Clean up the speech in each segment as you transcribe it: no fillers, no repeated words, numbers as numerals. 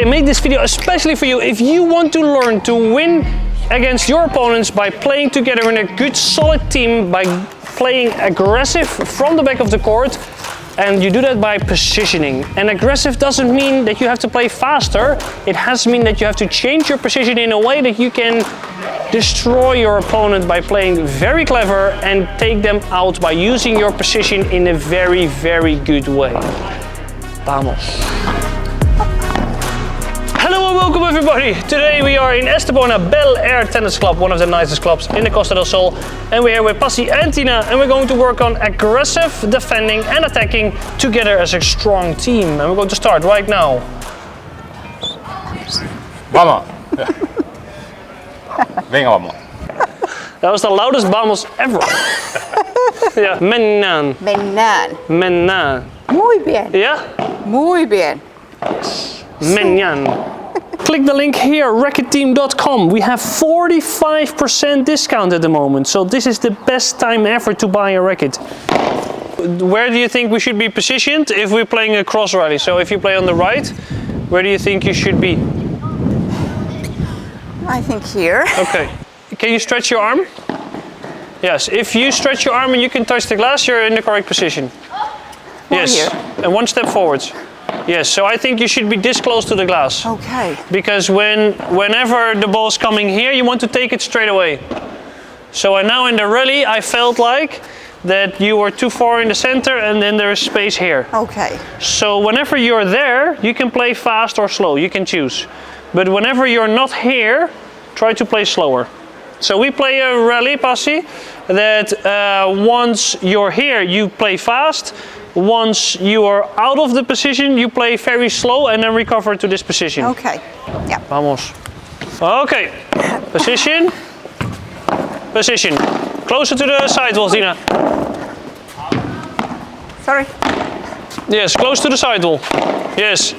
made this video especially for you. If you want to learn to win against your opponents by playing together in a good solid team, by playing aggressive from the back of the court, and you do that by positioning. And aggressive doesn't mean that you have to play faster. It has to mean that you have to change your position in a way that you can destroy your opponent by playing very clever and take them out by using your position in a very, very good way. Vamos. Hello and welcome everybody. Today we are in Estepona Bel Air Tennis Club, one of the nicest clubs in the Costa del Sol. And we're here with Pasi and Tina, and we're going to work on aggressive defending and attacking together as a strong team. And we're going to start right now. Vamos. Venga, vamos. That was the loudest vamos ever. Yeah. Menan. Menan. Menan. Muy bien. Yeah? Muy bien. Yes. Menyan. Click the link here, racketteam.com. We have 45% discount at the moment, so this is the best time ever to buy a racket. Where do you think we should be positioned if we're playing a cross rally? So if you play on the right, where do you think you should be? I think here. Okay. Can you stretch your arm? Yes. If you stretch your arm and you can touch the glass, you're in the correct position. Yes. Here. And one step forwards. Yes, so I think you should be this close to the glass. Okay. Because whenever the ball's coming here, you want to take it straight away. So now in the rally, I felt like that you were too far in the center and then there is space here. Okay. So whenever you're there, you can play fast or slow, you can choose. But whenever you're not here, try to play slower. So we play a rally, Pasi, that once you're here, you play fast. Once you are out of the position, you play very slow and then recover to this position. Okay. Yeah. Vamos. Okay. Position. Position. Closer to the sidewall, Tina. Sorry. Yes, close to the sidewall. Yes.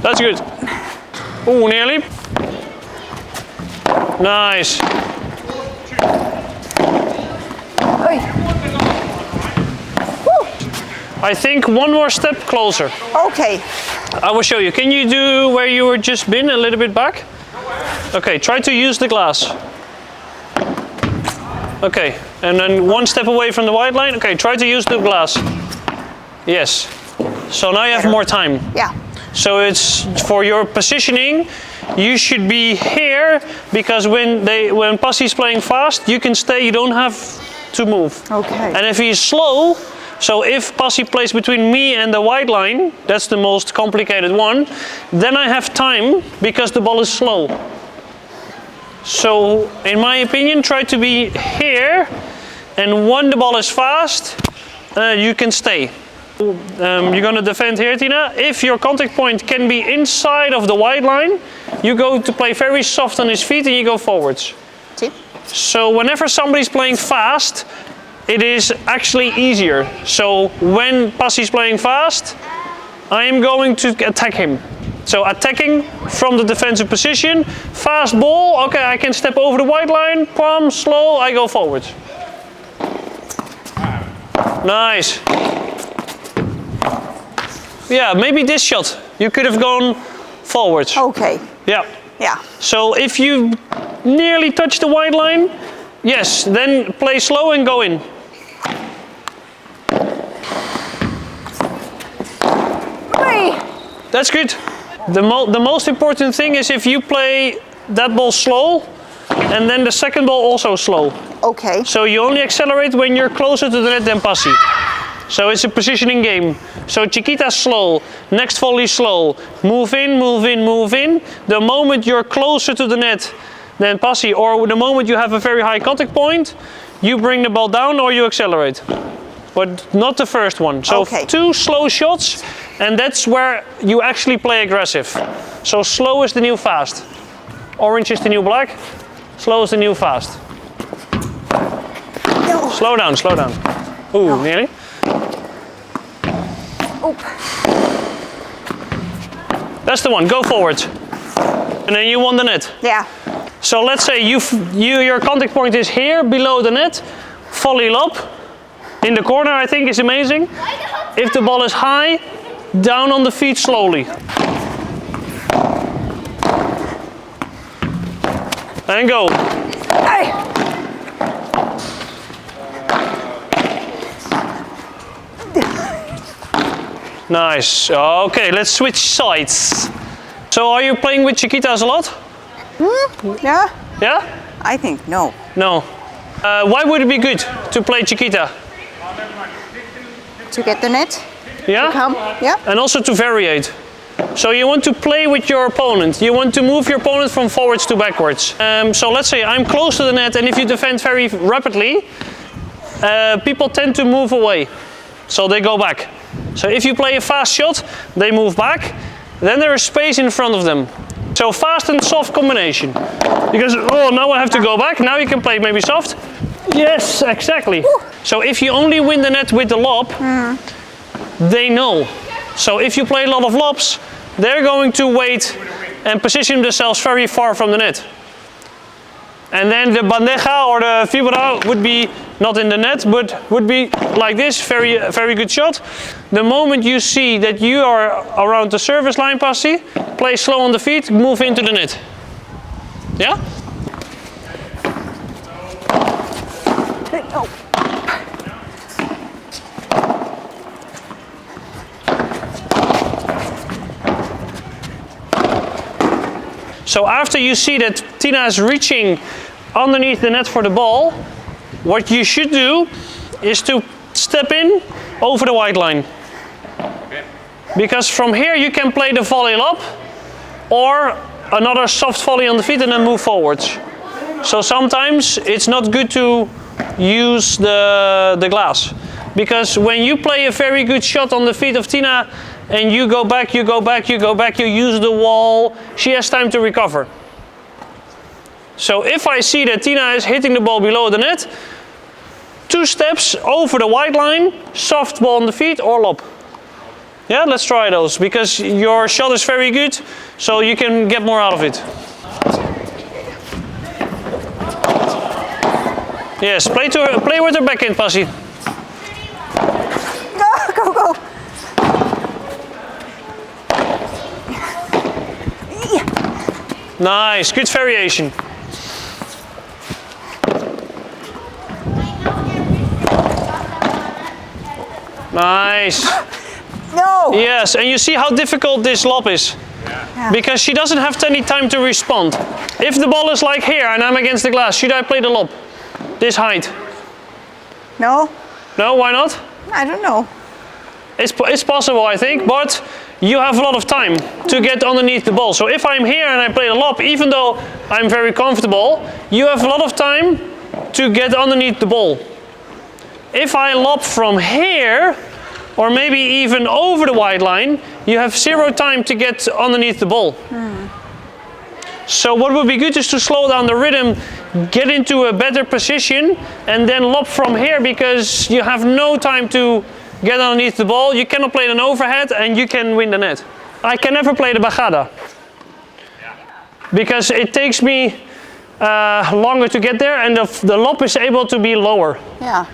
That's good. Ooh, nearly. Nice. Oi. I think one more step closer. Okay. I will show you. Can you do where you were just been, a little bit back? Okay, try to use the glass. Okay, and then one step away from the white line. Okay, try to use the glass. Yes. So now you have more time. Yeah. So it's for your positioning, you should be here because when Pasi's playing fast, you can stay, you don't have to move. Okay. And if he's slow, so if Pasi plays between me and the white line, that's the most complicated one, then I have time because the ball is slow. So in my opinion, try to be here, and when the ball is fast, you can stay. You're going to defend here, Tina. If your contact point can be inside of the white line, you go to play very soft on his feet and you go forwards. See? So whenever somebody's playing fast, it is actually easier. So when Pasi's playing fast, I am going to attack him. So attacking from the defensive position, fast ball, okay, I can step over the white line, palm, slow, I go forwards. Nice. Yeah, maybe this shot, you could have gone forwards. Okay. Yeah. Yeah. So if you nearly touch the white line, yes, then play slow and go in. That's good. The most important thing is if you play that ball slow and then the second ball also slow. Okay. So you only accelerate when you're closer to the net than Pasi. So it's a positioning game. So chiquitas slow, next volley slow, move in, move in, move in. The moment you're closer to the net than Pasi, or the moment you have a very high contact point, you bring the ball down or you accelerate. But not the first one. So okay. 2 slow shots, and that's where you actually play aggressive. So slow is the new fast. Orange is the new black. Slow is the new fast. No. Slow down, slow down. Ooh, no. Nearly. Oop. That's the one, go forward. And then you want the net. Yeah. So let's say your contact point is here, below the net. Volley lob. In the corner, I think is amazing. If the ball is high, down on the feet slowly. And go. Hey. Nice. Okay, let's switch sides. So are you playing with chiquitas a lot? Yeah? Yeah? I think no. No. Why would it be good to play chiquita? To get the net? Yeah? Come? Yeah? And also to variate. So you want to play with your opponent. You want to move your opponent from forwards to backwards. So let's say I'm close to the net, and if you defend very rapidly, people tend to move away. So they go back. So if you play a fast shot, they move back. Then there is space in front of them. So fast and soft combination. Because, oh, now I have to go back. Now you can play maybe soft. Yes, exactly. Woo. So if you only win the net with the lob, they know. So if you play a lot of lobs, they're going to wait and position themselves very far from the net. And then the bandeja or the fibra would be not in the net, but would be like this, very good shot. The moment you see that you are around the service line, Pasi, play slow on the feet, move into the net. Yeah? Oh. So after you see that Tina is reaching underneath the net for the ball, what you should do is to step in over the white line. Okay. Because from here you can play the volley lob or another soft volley on the feet and then move forwards. So sometimes it's not good to use the glass. Because when you play a very good shot on the feet of Tina and you go back, you go back, you go back, you use the wall, she has time to recover. So if I see that Tina is hitting the ball below the net, 2 steps over the white line, soft ball on the feet or lob. Yeah, let's try those, because your shot is very good, so you can get more out of it. Yes, play with her backhand, Pasi. Go, go. Nice, good variation. Nice. No. Yes, and you see how difficult this lob is. Yeah. Because she doesn't have any time to respond. If the ball is like here and I'm against the glass, should I play the lob? This height? No. No, why not? I don't know. It's possible, I think, but you have a lot of time to get underneath the ball. So if I'm here and I play the lob, even though I'm very comfortable, you have a lot of time to get underneath the ball. If I lob from here, or maybe even over the white line, you have 0 time to get underneath the ball. So what would be good is to slow down the rhythm, get into a better position, and then lob from here, because you have no time to get underneath the ball. You cannot play an overhead and you can win the net. I can never play the bajada, because it takes me longer to get there, and the lob is able to be lower. Yeah.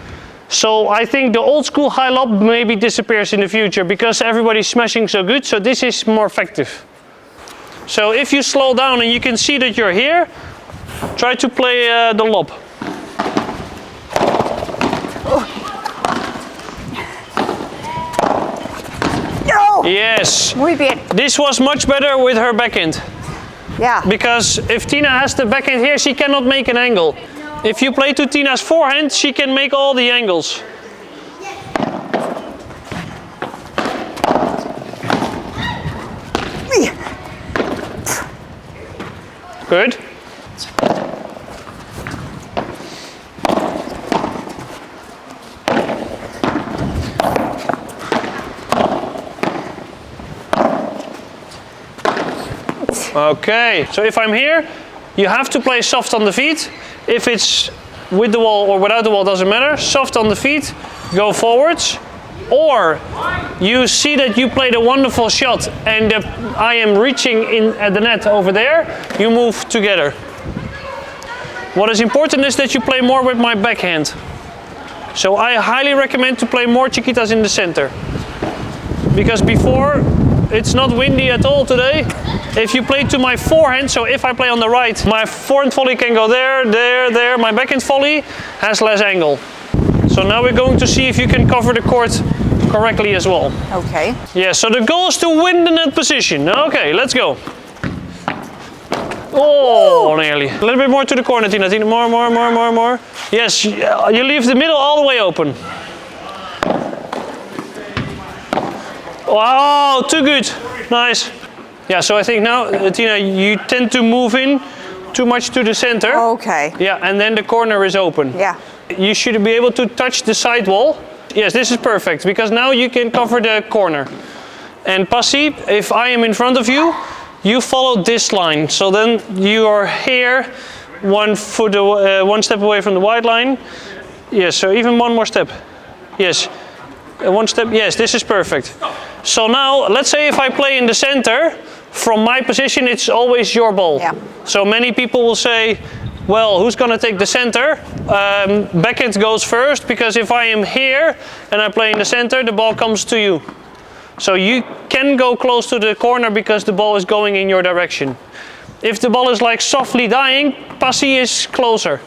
So I think the old school high lob maybe disappears in the future, because everybody's smashing so good, so this is more effective. So if you slow down and you can see that you're here, try to play the lob. No! Yes. Muy bien. This was much better with her backhand. Yeah. Because if Tina has the backhand here, she cannot make an angle. If you play to Tina's forehand, she can make all the angles. Good. Okay, so if I'm here, you have to play soft on the feet. If it's with the wall or without the wall, doesn't matter. Soft on the feet, go forwards. Or you see that you played a wonderful shot and I am reaching in at the net over there, you move together. What is important is that you play more with my backhand. So I highly recommend to play more chiquitas in the center. Because before, it's not windy at all today, if you play to my forehand, so if I play on the right, my forehand volley can go there, there, there. My backhand volley has less angle. So now we're going to see if you can cover the court correctly as well. Okay. Yeah, so the goal is to win the net position. Okay, let's go. Oh, nearly. A little bit more to the corner, Tina. Tina, more, more, more, more, more. Yes, you leave the middle all the way open. Wow, too good. Nice. Yeah, so I think now, Tina, you tend to move in too much to the center. Okay. Yeah, and then the corner is open. Yeah. You should be able to touch the side wall. Yes, this is perfect, because now you can cover the corner. And Pasi, if I am in front of you, you follow this line. So then you are here, 1 foot, one step away from the white line. Yes, so even one more step. Yes, one step. Yes, this is perfect. So now, let's say if I play in the center, from my position, it's always your ball. Yeah. So many people will say, well, who's going to take the center? Backhand goes first, because if I am here and I play in the center, the ball comes to you. So you can go close to the corner because the ball is going in your direction. If the ball is like softly dying, Pasi is closer.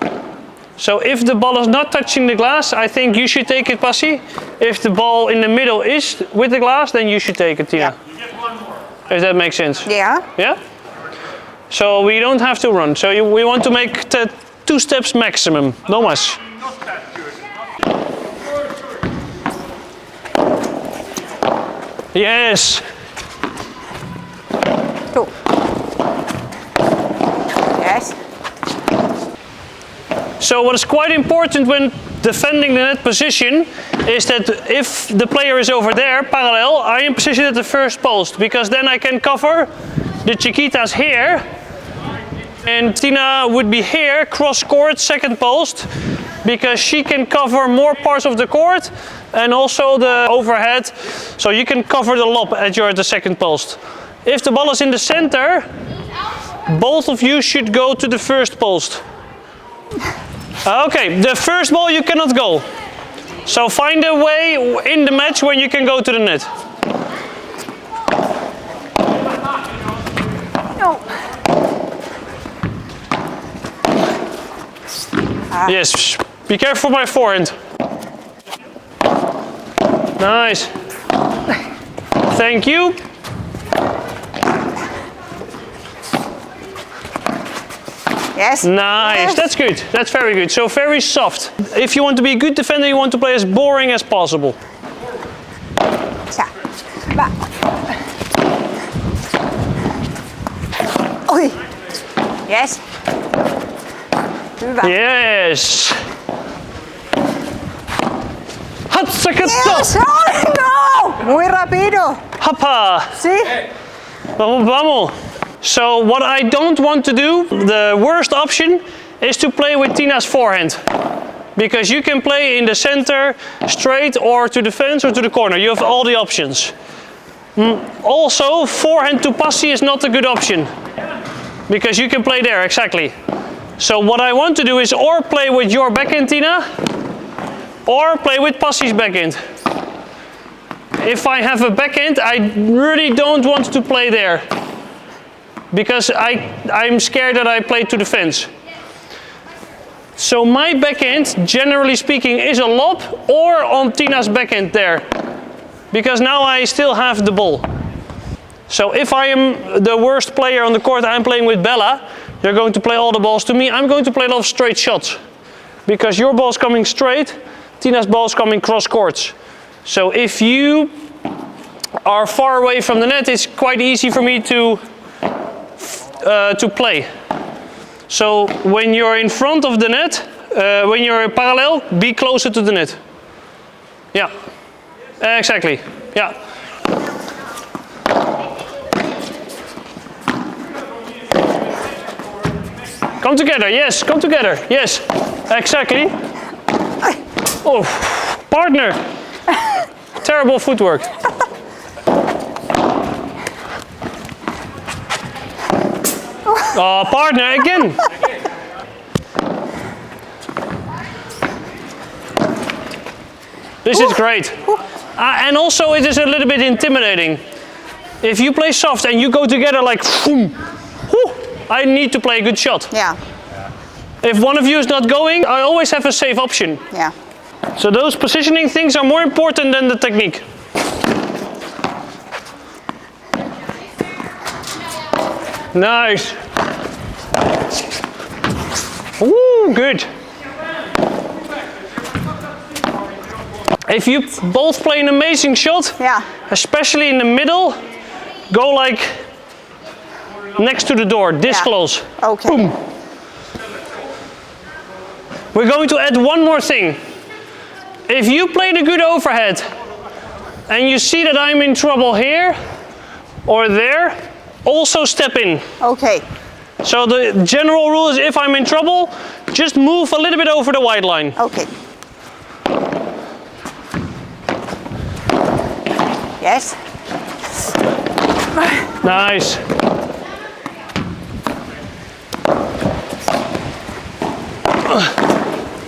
So if the ball is not touching the glass, I think you should take it, Pasi. If the ball in the middle is with the glass, then you should take it, Tina. Yeah. If that makes sense. Yeah. Yeah? So we don't have to run. So we want to make 2 steps maximum, no más. Yes. 2. Yes. So what is quite important when defending the net position is that if the player is over there, parallel, I am positioned at the first post, because then I can cover the chiquitas here, and Tina would be here, cross court, second post, because she can cover more parts of the court and also the overhead, so you can cover the lob as you're at the second post. If the ball is in the center, both of you should go to the first post. Okay, the first ball you cannot go. So find a way in the match when you can go to the net. No. Yes, be careful my forehand. Nice. Thank you. Yes. Nice, Yes. that's good. That's very good. So very soft. If you want to be a good defender, you want to play as boring as possible. Ja. Va. Oi. Yes. Hyvä. Yes. Hatsakatto. Yes. Oh, no. Muy rapido. Hapa. See? Vamos, vamos. So what I don't want to do, the worst option, is to play with Tina's forehand. Because you can play in the center, straight, or to the fence, or to the corner. You have all the options. Also, forehand to Pasi is not a good option. Because you can play there, exactly. So what I want to do is or play with your backhand, Tina, or play with Pasi's backhand. If I have a backhand, I really don't want to play there. Because I'm scared that I play to the fence. So my backhand, generally speaking, is a lob or on Tina's backhand there. Because now I still have the ball. So if I am the worst player on the court, I'm playing with Bella, you're going to play all the balls to me. I'm going to play a lot of straight shots. Because your ball's coming straight, Tina's ball's coming cross courts. So if you are far away from the net, it's quite easy for me to play. So when you're in front of the net, when you're parallel, be closer to the net. Yeah, exactly. Yeah. Come together, yes, come together, yes, exactly. Oh, partner. Terrible footwork. Oh, partner again. This is great. And also it is a little bit intimidating. If you play soft and you go together like, boom, whoo, I need to play a good shot. Yeah. If one of you is not going, I always have a safe option. Yeah. So those positioning things are more important than the technique. Nice. Ooh, good. If you both play an amazing shot, Yeah. especially in the middle, go like next to the door, this Yeah. close. Okay. Boom. We're going to add one more thing. If you played a good overhead and you see that I'm in trouble here or there, also step in. Okay. So the general rule is if I'm in trouble, just move a little bit over the white line. Okay. Yes. Nice.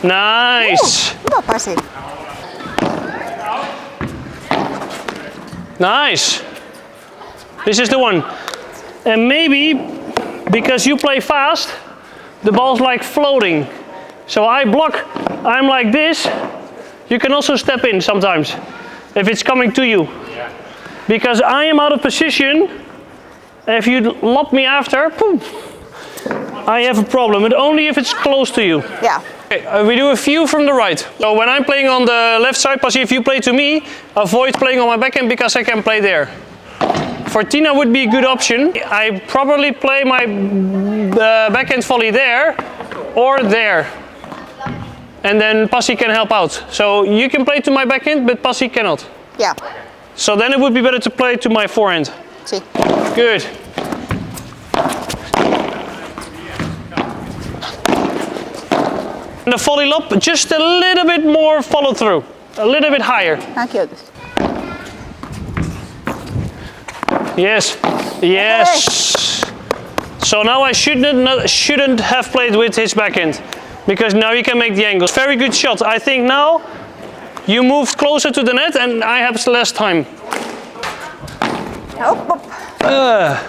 Nice. Hyvä Pasi. Nice. This is the one. And maybe because you play fast, the ball's like floating. So I block, I'm like this. You can also step in sometimes if it's coming to you. Because I am out of position. If you lob me after, boom, I have a problem, but only if it's close to you. Yeah. Okay, we do a few from the right. So when I'm playing on the left side, Pasi, if you play to me, avoid playing on my backhand because I can play there. For Tina would be a good option. I probably play my backhand volley there or there. And then Pasi can help out. So you can play to my backhand, but Pasi cannot. Yeah. So then it would be better to play to my forehand. See. Good. And the volley lob, just a little bit more follow through. A little bit higher. Thank you. Yes. Yes. So now I shouldn't have played with his backhand. Because now you can make the angles. Very good shot. I think now you moved closer to the net and I have less time. Hop, hop.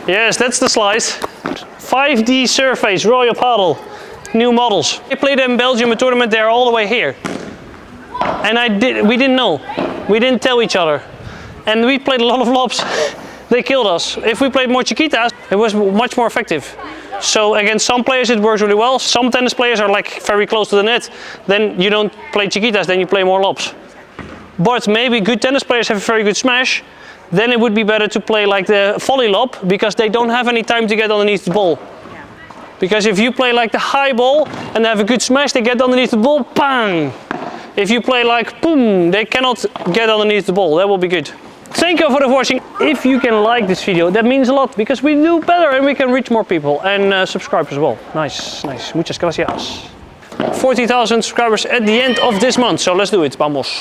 Yes, that's the slice. 5D surface, Royal Padel, new models. I played in Belgium a tournament there all the way here. And we didn't know. We didn't tell each other. And we played a lot of lobs. They killed us. If we played more chiquitas, it was much more effective. So against some players it works really well. Some tennis players are like very close to the net. Then you don't play chiquitas, then you play more lobs. But maybe good tennis players have a very good smash. Then it would be better to play like the volley lob because they don't have any time to get underneath the ball. Because if you play like the high ball and have a good smash, they get underneath the ball, bang! If you play like boom, they cannot get underneath the ball. That will be good. Thank you for watching. If you can like this video, that means a lot because we do better and we can reach more people and subscribe as well. Nice, nice. Muchas gracias. 40,000 subscribers at the end of this month, so let's do it. Vamos.